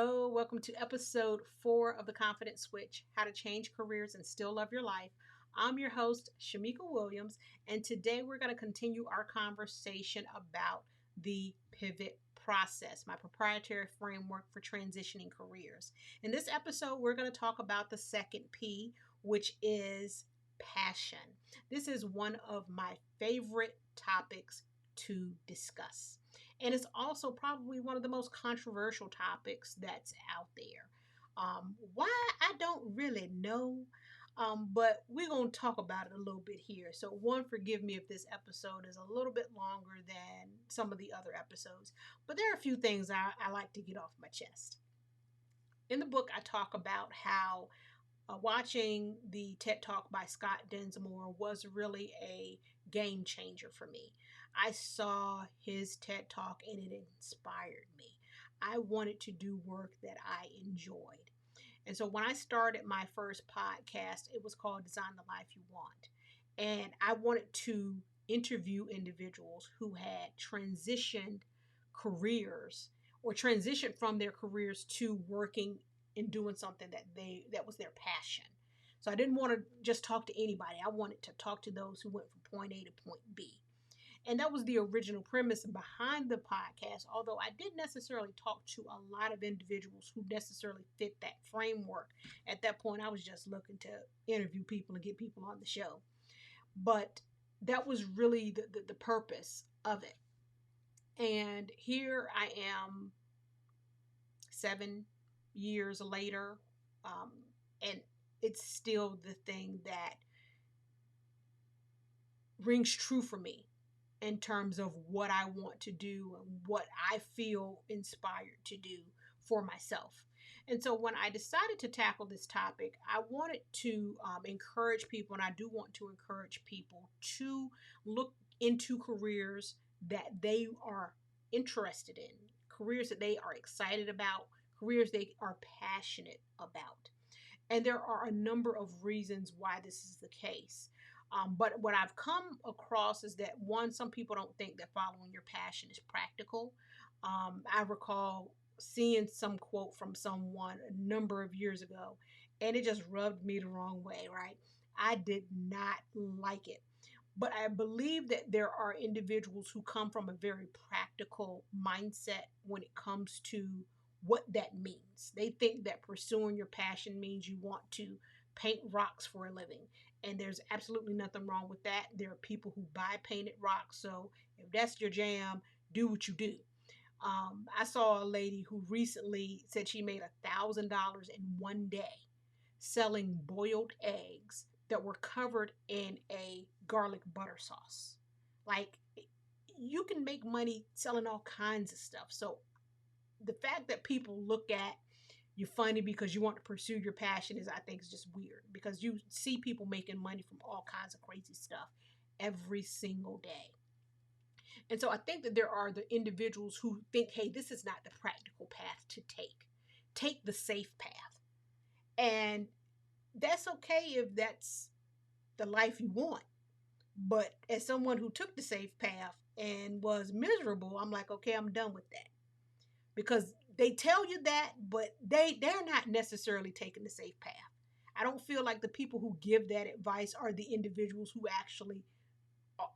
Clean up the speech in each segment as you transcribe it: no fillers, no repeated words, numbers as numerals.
Hello, welcome to episode 4 of The Confidence Switch, How to Change Careers and Still Love Your Life. I'm your host, Shamika Williams, and today we're going to continue our conversation about the pivot process, my proprietary framework for transitioning careers. In this episode, we're going to talk about the second P, which is passion. This is one of my favorite topics to discuss. And it's also probably one of the most controversial topics that's out there. Why? I don't really know. But we're going to talk about it a little bit here. So, one, forgive me if this episode is a little bit longer than some of the other episodes. But there are a few things I like to get off my chest. In the book, I talk about how watching the TED Talk by Scott Densmore was really a game changer for me. I saw his TED Talk and it inspired me. I wanted to do work that I enjoyed. And so when I started my first podcast, it was called Design the Life You Want. And I wanted to interview individuals who had transitioned careers or transitioned from their careers to working and doing something that was their passion. So I didn't want to just talk to anybody. I wanted to talk to those who went from point A to point B. And that was the original premise behind the podcast, although I didn't necessarily talk to a lot of individuals who necessarily fit that framework. At that point, I was just looking to interview people and get people on the show. But that was really the purpose of it. And here I am 7 years later, and it's still the thing that rings true for me in terms of what I want to do and what I feel inspired to do for myself. And so when I decided to tackle this topic, I wanted to encourage people, and I do want to encourage people to look into careers that they are interested in, careers that they are excited about, careers they are passionate about. And there are a number of reasons why this is the case. But what I've come across is that, one, some people don't think that following your passion is practical. I recall seeing some quote from someone a number of years ago, and it just rubbed me the wrong way, right? I did not like it. But I believe that there are individuals who come from a very practical mindset when it comes to what that means. They think that pursuing your passion means you want to paint rocks for a living. And there's absolutely nothing wrong with that. There are people who buy painted rocks. So if that's your jam, do what you do. I saw a lady who recently said she made $1,000 in one day selling boiled eggs that were covered in a garlic butter sauce. Like, you can make money selling all kinds of stuff. So the fact that people look at you funny because you want to pursue your passion is, I think, is just weird, because you see people making money from all kinds of crazy stuff every single day. And so I think that there are the individuals who think, hey, this is not the practical path to take. Take the safe path. And that's okay if that's the life you want. But as someone who took the safe path and was miserable, I'm like, okay, I'm done with that. Because they tell you that, but they're not necessarily taking the safe path. I don't feel like the people who give that advice are the individuals who actually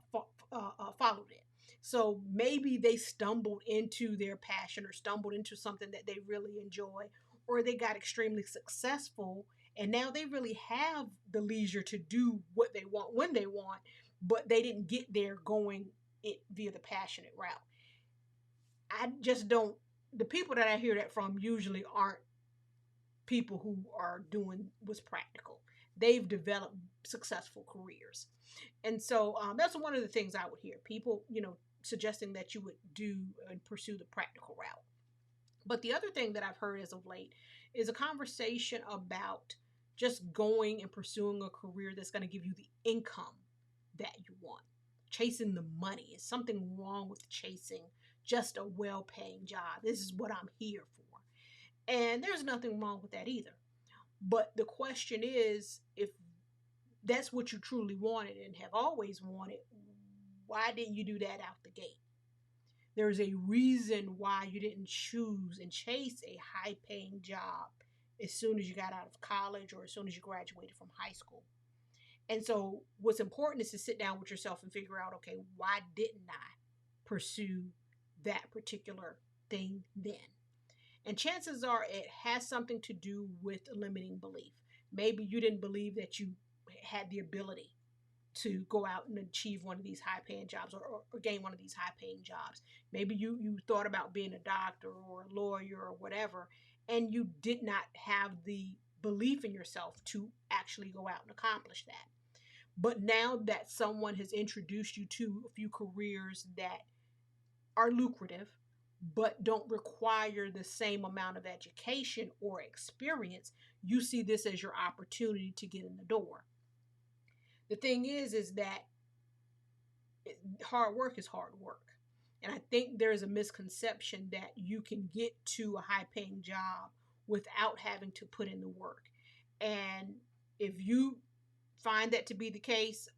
followed it. So maybe they stumbled into their passion or stumbled into something that they really enjoy, or they got extremely successful and now they really have the leisure to do what they want when they want, but they didn't get there going it via the passionate route. I just don't, the people that I hear that from usually aren't people who are doing what's practical. They've developed successful careers. And so that's one of the things I would hear. People, suggesting that you would do and pursue the practical route. But the other thing that I've heard as of late is a conversation about just going and pursuing a career that's going to give you the income that you want. Chasing the money. Is something wrong with chasing just a well-paying job? This is what I'm here for. And there's nothing wrong with that either. But the question is, if that's what you truly wanted and have always wanted, why didn't you do that out the gate? There's a reason why you didn't choose and chase a high paying job as soon as you got out of college or as soon as you graduated from high school. And so, what's important is to sit down with yourself and figure out, okay, why didn't I pursue that particular thing then? And chances are it has something to do with a limiting belief. Maybe you didn't believe that you had the ability to go out and achieve one of these high paying jobs, or gain one of these high paying jobs. Maybe you thought about being a doctor or a lawyer or whatever, and you did not have the belief in yourself to actually go out and accomplish that. But now that someone has introduced you to a few careers that are lucrative, but don't require the same amount of education or experience, you see this as your opportunity to get in the door. The thing is that hard work is hard work. And I think there's a misconception that you can get to a high paying job without having to put in the work. And if you find that to be the case,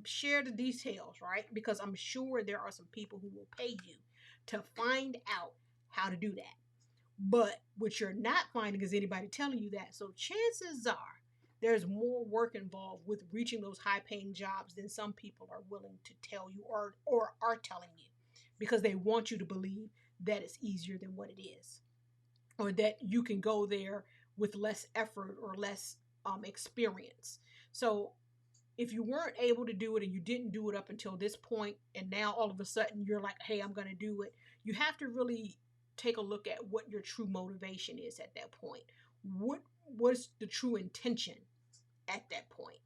share the details, right? Because I'm sure there are some people who will pay you to find out how to do that. But what you're not finding is anybody telling you that. So chances are there's more work involved with reaching those high paying jobs than some people are willing to tell you, or are telling you, because they want you to believe that it's easier than what it is, or that you can go there with less effort or less experience. So if you weren't able to do it and you didn't do it up until this point, and now all of a sudden you're like, hey, I'm going to do it, you have to really take a look at what your true motivation is at that point. What was the true intention at that point?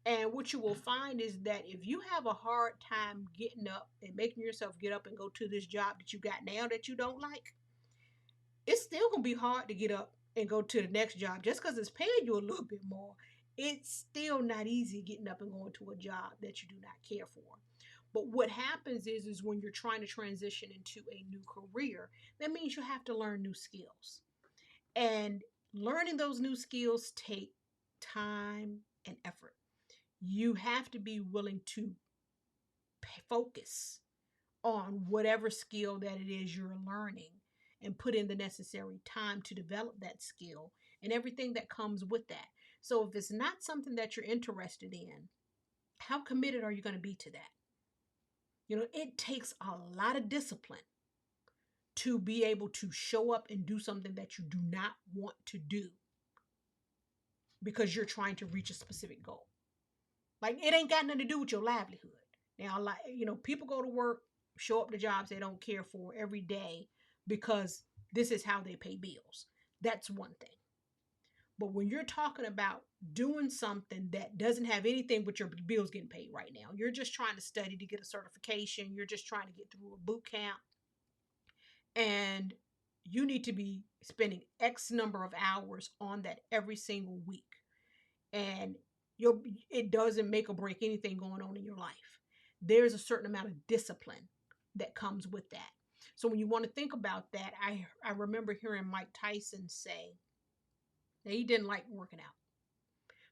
And what you will find is that if you have a hard time getting up and making yourself get up and go to this job that you got now that you don't like, it's still going to be hard to get up and go to the next job just because it's paying you a little bit more. It's still not easy getting up and going to a job that you do not care for. But what happens is when you're trying to transition into a new career, that means you have to learn new skills. And learning those new skills take time and effort. You have to be willing to focus on whatever skill that it is you're learning and put in the necessary time to develop that skill and everything that comes with that. So if it's not something that you're interested in, how committed are you going to be to that? It takes a lot of discipline to be able to show up and do something that you do not want to do because you're trying to reach a specific goal. Like, it ain't got nothing to do with your livelihood. Now, like, people go to work, show up to jobs they don't care for every day because this is how they pay bills. That's one thing. But when you're talking about doing something that doesn't have anything but your bills getting paid right now, you're just trying to study to get a certification, you're just trying to get through a boot camp, and you need to be spending X number of hours on that every single week. And it doesn't make or break anything going on in your life. There's a certain amount of discipline that comes with that. So when you want to think about that, I remember hearing Mike Tyson say that he didn't like working out,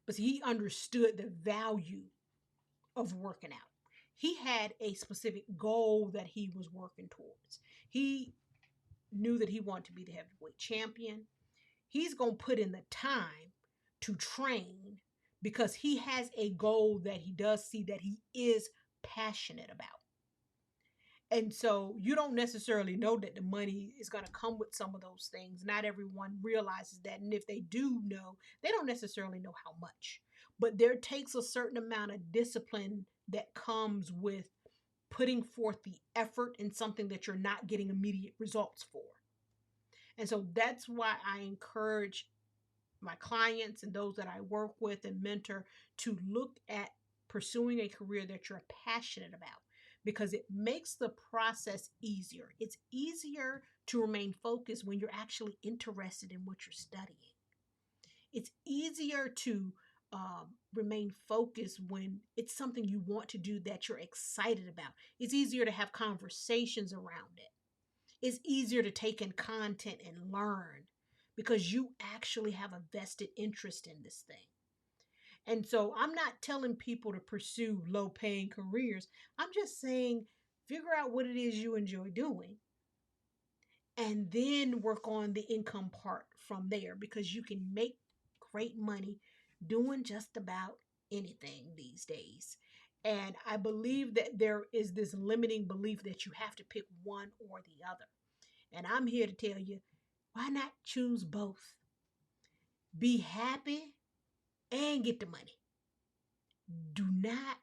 but he understood the value of working out. He had a specific goal that he was working towards. He knew that he wanted to be the heavyweight champion. He's going to put in the time to train because he has a goal that he does see that he is passionate about. And so you don't necessarily know that the money is going to come with some of those things. Not everyone realizes that. And if they do know, they don't necessarily know how much. But there takes a certain amount of discipline that comes with putting forth the effort in something that you're not getting immediate results for. And so that's why I encourage my clients and those that I work with and mentor to look at pursuing a career that you're passionate about, because it makes the process easier. It's easier to remain focused when you're actually interested in what you're studying. It's easier to remain focused when it's something you want to do that you're excited about. It's easier to have conversations around it. It's easier to take in content and learn because you actually have a vested interest in this thing. And so I'm not telling people to pursue low-paying careers. I'm just saying Figure out what it is you enjoy doing, and then work on the income part from there, because you can make great money doing just about anything these days. And I believe that there is this limiting belief that you have to pick one or the other. And I'm here to tell you, why not choose both? Be happy and get the money. Do not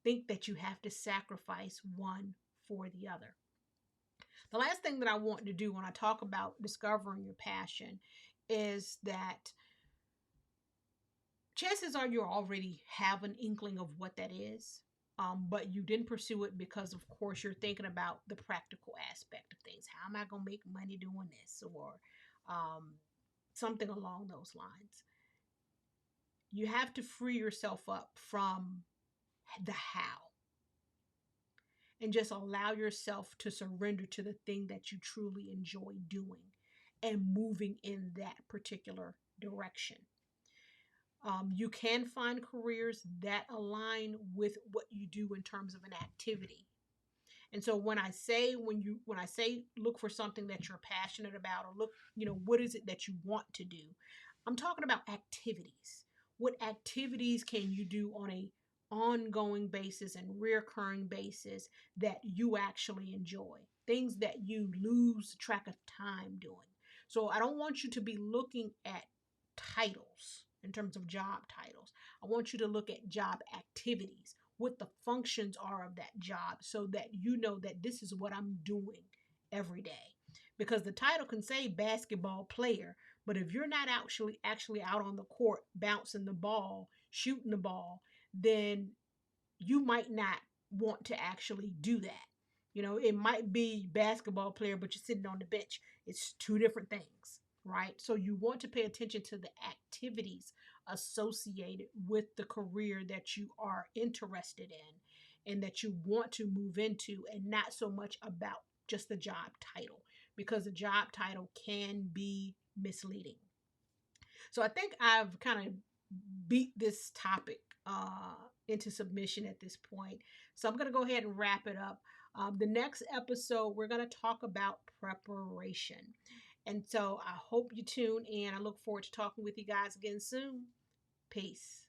think that you have to sacrifice one for the other. The last thing that I want to do when I talk about discovering your passion is that chances are you already have an inkling of what that is, but you didn't pursue it because, of course, you're thinking about the practical aspect of things. How am I going to make money doing this? Or something along those lines. You have to free yourself up from the how and just allow yourself to surrender to the thing that you truly enjoy doing and moving in that particular direction. You can find careers that align with what you do in terms of an activity. And so when I say look for something that you're passionate about, or look, what is it that you want to do? I'm talking about activities. What activities can you do on a ongoing basis and reoccurring basis that you actually enjoy? Things that you lose track of time doing. So I don't want you to be looking at titles in terms of job titles. I want you to look at job activities, what the functions are of that job, so that you know that this is what I'm doing every day. Because the title can say basketball player, but if you're not actually out on the court bouncing the ball, shooting the ball, then you might not want to actually do that. It might be basketball player, but you're sitting on the bench. It's two different things, right? So you want to pay attention to the activities associated with the career that you are interested in and that you want to move into, and not so much about just the job title, because the job title can be misleading. So I think I've kind of beat this topic into submission at this point. So I'm going to go ahead and wrap it up. The next episode, we're going to talk about preparation. And so I hope you tune in. I look forward to talking with you guys again soon. Peace.